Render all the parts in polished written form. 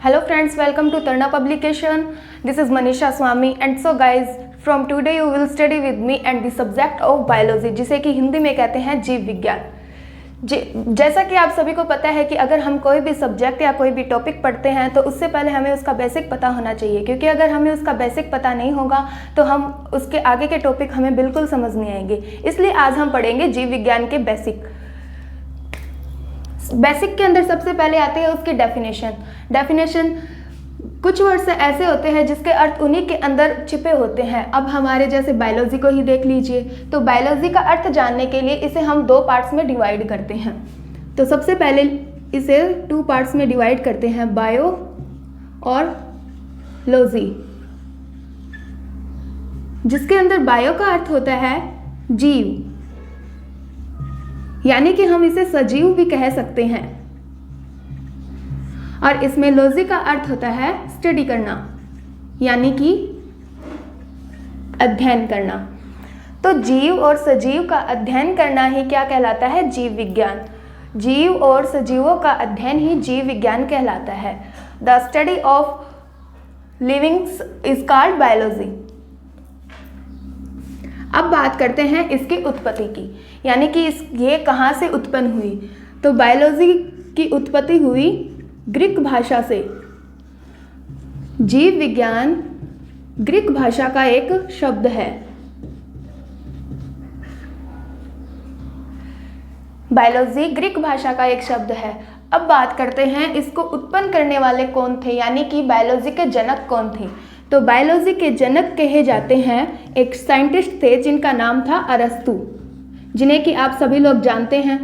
Hello friends, welcome to Tarna Publication. This is Manisha Swami and so guys, from today you will study with me and the subject of biology, जिसे कि हिंदी में कहते हैं जीव विज्ञान। जैसा कि आप सभी को पता है कि अगर हम कोई भी सब्जेक्ट या कोई भी टॉपिक पढ़ते हैं तो उससे पहले हमें उसका बेसिक पता होना चाहिए, क्योंकि अगर हमें उसका बेसिक पता नहीं होगा तो हम उसके आगे के टॉपिक हमें बिल्कुल समझ नहीं आएंगे। इसलिए आज हम पढ़ेंगे जीव विज्ञान के बेसिक के अंदर सबसे पहले आते हैं उसकी डेफिनेशन। कुछ वर्ड्स ऐसे होते हैं जिसके अर्थ उन्हीं के अंदर छिपे होते हैं। अब हमारे जैसे बायोलॉजी को ही देख लीजिए, तो बायोलॉजी का अर्थ जानने के लिए इसे हम दो पार्ट्स में डिवाइड करते हैं। तो सबसे पहले इसे 2 पार्ट्स में डिवाइड करते हैं, बायो और लॉजी, जिसके अंदर बायो का अर्थ होता है जीव, यानी कि हम इसे सजीव भी कह सकते हैं, और इसमें लॉजी का अर्थ होता है स्टडी करना, यानी कि अध्ययन करना। तो जीव और सजीव का अध्ययन करना ही क्या कहलाता है? जीव विज्ञान। जीव और सजीवों का अध्ययन ही जीव विज्ञान कहलाता है। The study of livings is called biology. अब बात करते हैं इसकी उत्पत्ति की, यानी कि ये कहाँ से उत्पन्न हुई। तो बायोलॉजी की उत्पत्ति हुई ग्रीक भाषा से। जीव विज्ञान ग्रीक भाषा का एक शब्द है। बायोलॉजी ग्रीक भाषा का एक शब्द है। अब बात करते हैं इसको उत्पन्न करने वाले कौन थे, यानी कि बायोलॉजी के जनक कौन थे। तो बायोलॉजी के जनक कहे जाते हैं एक साइंटिस्ट थे जिनका नाम था अरस्तु, जिन्हें कि आप सभी लोग जानते हैं।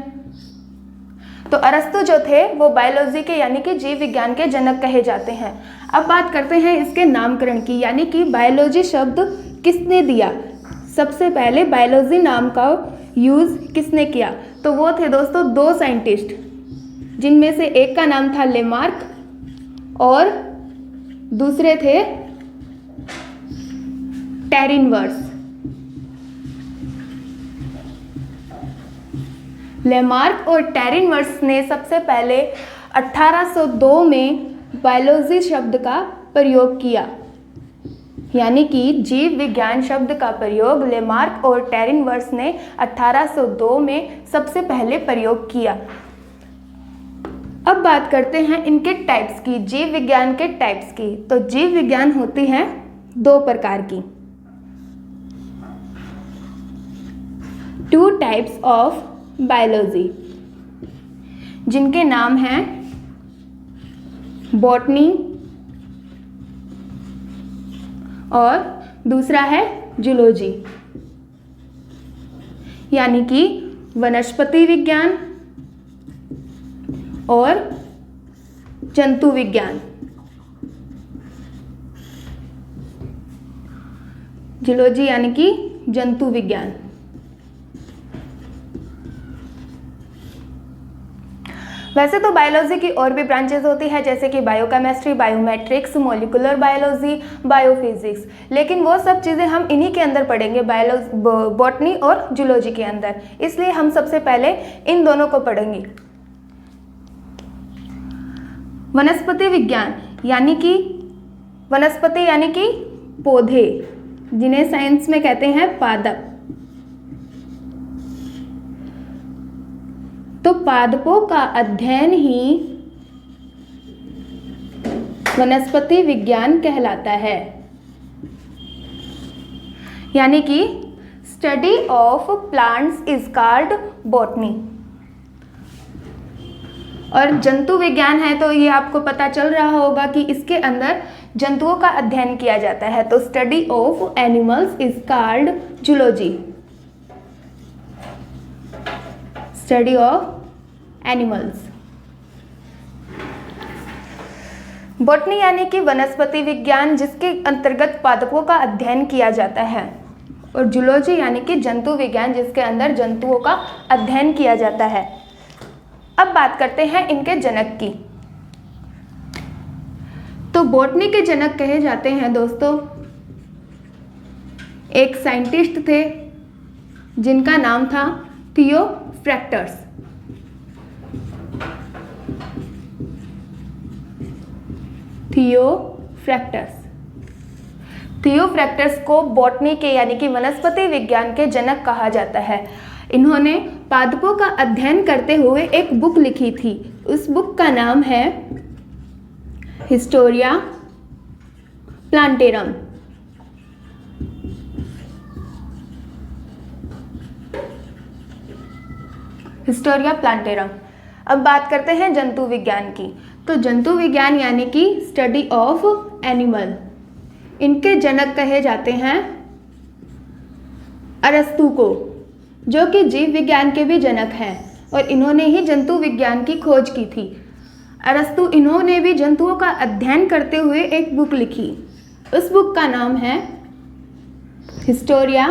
तो अरस्तु जो थे वो बायोलॉजी के यानी कि जीव विज्ञान के जनक कहे जाते हैं। अब बात करते हैं इसके नामकरण की, यानी कि बायोलॉजी शब्द किसने दिया। सबसे पहले बायोलॉजी नाम का यूज़ किसने किया? तो वो थे दोस्तों 2 साइंटिस्ट, जिनमें से एक का नाम था लेमार्क और दूसरे थे टेरिनवर्स। लेमार्क और टेरिनवर्स ने सबसे पहले 1802 में बायोलॉजी शब्द का प्रयोग किया, यानी कि जीव विज्ञान शब्द का प्रयोग लेमार्क और टेरिनवर्स ने 1802 में सबसे पहले प्रयोग किया। अब बात करते हैं इनके टाइप्स की, जीव विज्ञान के टाइप्स की। तो जीव विज्ञान होती है 2 प्रकार की। 2 टाइप्स ऑफ बायोलॉजी, जिनके नाम हैं बॉटनी और दूसरा है जूलॉजी, यानी कि वनस्पति विज्ञान और जंतु विज्ञान। जूलॉजी यानी कि जंतु विज्ञान। वैसे तो बायोलॉजी की और भी ब्रांचेस होती है, जैसे कि biochemistry, biometrics, molecular biology, biophysics, लेकिन वो सब चीज़ें हम इन्हीं के अंदर पढ़ेंगे, बॉटनी और जूलॉजी के अंदर। इसलिए हम सबसे पहले इन दोनों को पढ़ेंगे। वनस्पति विज्ञान यानी कि पौधे, जिन्हें साइंस में कहते हैं पादप। तो पादपों का अध्ययन ही वनस्पति विज्ञान कहलाता है, यानी कि study of plants is called botany. और जंतु विज्ञान है तो ये आपको पता चल रहा होगा कि इसके अंदर जंतुओं का अध्ययन किया जाता है। तो study of animals is called zoology. Study of animals. Botany यानी कि वनस्पति विज्ञान, जिसके अंतर्गत पादपों का अध्ययन किया जाता है, और जूलॉजी यानी कि जंतु विज्ञान, जिसके अंदर जंतुओं का अध्ययन किया जाता है। अब बात करते हैं इनके जनक की। तो बॉटनी के जनक कहे जाते हैं दोस्तों एक साइंटिस्ट थे जिनका नाम था थियोफ्रैक्टस। थियोफ्रैक्टस। थियोफ्रैक्टस को बॉटनी के यानी कि वनस्पति विज्ञान के जनक कहा जाता है। इन्होंने पादपों का अध्ययन करते हुए एक बुक लिखी थी। उस बुक का नाम है हिस्टोरिया प्लांटेरम। Historia plantarum. अब बात करते हैं जंतु विज्ञान की। तो जंतु विज्ञान यानी कि स्टडी ऑफ एनिमल, इनके जनक कहे जाते हैं अरस्तु को, जो कि जीव विज्ञान के भी जनक हैं और इन्होंने ही जंतु विज्ञान की खोज की थी। अरस्तु इन्होंने भी जंतुओं का अध्ययन करते हुए एक बुक लिखी। उस बुक का नाम है Historia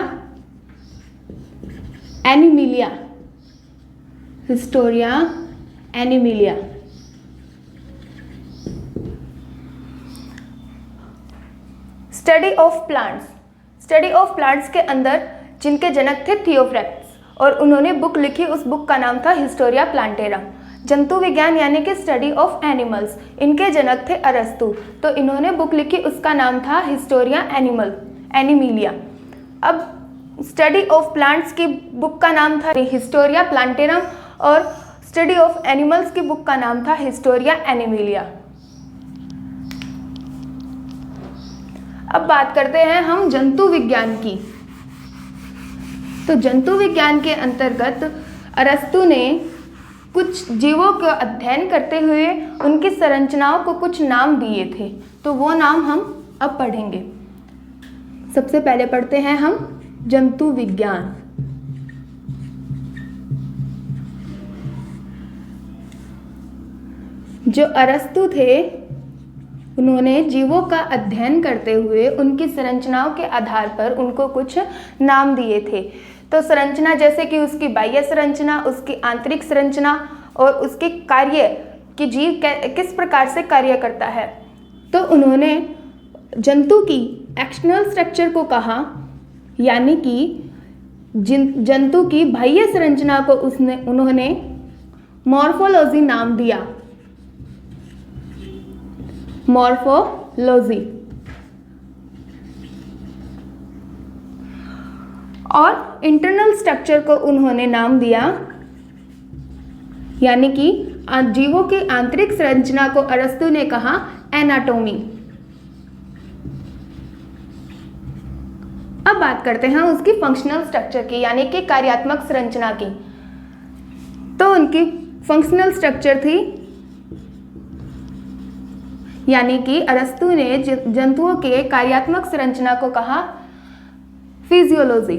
Animalia. Historia Animalia. Study of plants. Study of plants के अंदर जिनके जनक थे थियोफ्रैक्टस, और उन्होंने बुक लिखी। उस बुक का नाम था हिस्टोरिया प्लांटेरम। जंतु विज्ञान यानी कि स्टडी ऑफ एनिमल्स, इनके जनक थे अरस्तु, तो इन्होंने बुक लिखी। उसका नाम था हिस्टोरिया एनिमिलिया। अब स्टडी ऑफ प्लांट्स की बुक का नाम था हिस्टोरिया प्लांटेरम और स्टडी ऑफ एनिमल्स की बुक का नाम था हिस्टोरिया एनिमिलिया। अब बात करते हैं हम जंतु विज्ञान की। तो जंतु विज्ञान के अंतर्गत अरस्तु ने कुछ जीवों का अध्ययन करते हुए उनकी संरचनाओं को कुछ नाम दिए थे, तो वो नाम हम अब पढ़ेंगे। सबसे पहले पढ़ते हैं हम जंतु विज्ञान। जो अरस्तु थे, उन्होंने जीवों का अध्ययन करते हुए उनकी संरचनाओं के आधार पर उनको कुछ नाम दिए थे। तो संरचना जैसे कि उसकी बाह्य संरचना, उसकी आंतरिक संरचना और उसके कार्य कि जीव किस प्रकार से कार्य करता है। तो उन्होंने जंतु की एक्सटर्नल स्ट्रक्चर को कहा, यानी कि जंतु की बाह्य संरचना को उन्होंने मॉर्फोलॉजी नाम दिया। मॉर्फोलॉजी। और इंटरनल स्ट्रक्चर को उन्होंने नाम दिया, यानी कि जीवों की आंतरिक संरचना को अरस्तु ने कहा एनाटॉमी। अब बात करते हैं उसकी फंक्शनल स्ट्रक्चर की, यानी कि कार्यात्मक संरचना की। तो उनकी फंक्शनल स्ट्रक्चर थी, यानी कि अरस्तु ने जंतुओं के कार्यात्मक संरचना को कहा फिजियोलॉजी।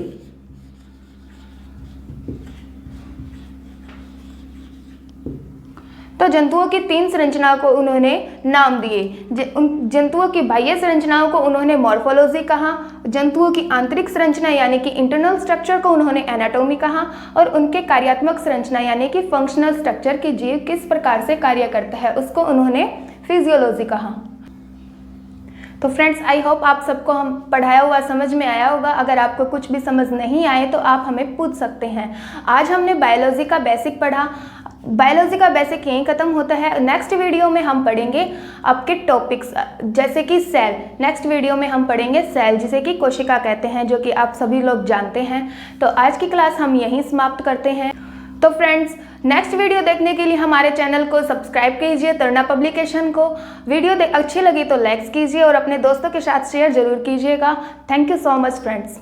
तो जंतुओं की 3 संरचनाओं को उन्होंने नाम दिए। उन जंतुओं की बाह्य संरचनाओं को उन्होंने मॉर्फोलॉजी कहा, जंतुओं की आंतरिक संरचना यानी कि इंटरनल स्ट्रक्चर को उन्होंने एनाटॉमी कहा, और उनके कार्यात्मक संरचना यानी कि फंक्शनल स्ट्रक्चर की जीव किस प्रकार से कार्य करता है उसको उन्होंने फिजियोलॉजी कहा। तो फ्रेंड्स, आई होप आप सबको हम पढ़ाया हुआ समझ में आया होगा। अगर आपको कुछ भी समझ नहीं आए तो आप हमें पूछ सकते हैं। आज हमने बायोलॉजी का बेसिक पढ़ा। बायोलॉजी का बेसिक यहीं खत्म होता है। नेक्स्ट वीडियो में हम पढ़ेंगे आपके टॉपिक्स, जैसे कि सेल। नेक्स्ट वीडियो में हम पढ़ेंगे सेल, जिसे कि कोशिका कहते हैं, जो कि आप सभी लोग जानते हैं। तो आज की क्लास हम यहीं समाप्त करते हैं। तो फ्रेंड्स, नेक्स्ट वीडियो देखने के लिए हमारे चैनल को सब्सक्राइब कीजिए, तरना पब्लिकेशन को। वीडियो अच्छी लगी तो लाइक्स कीजिए और अपने दोस्तों के साथ शेयर जरूर कीजिएगा। Thank you so much friends.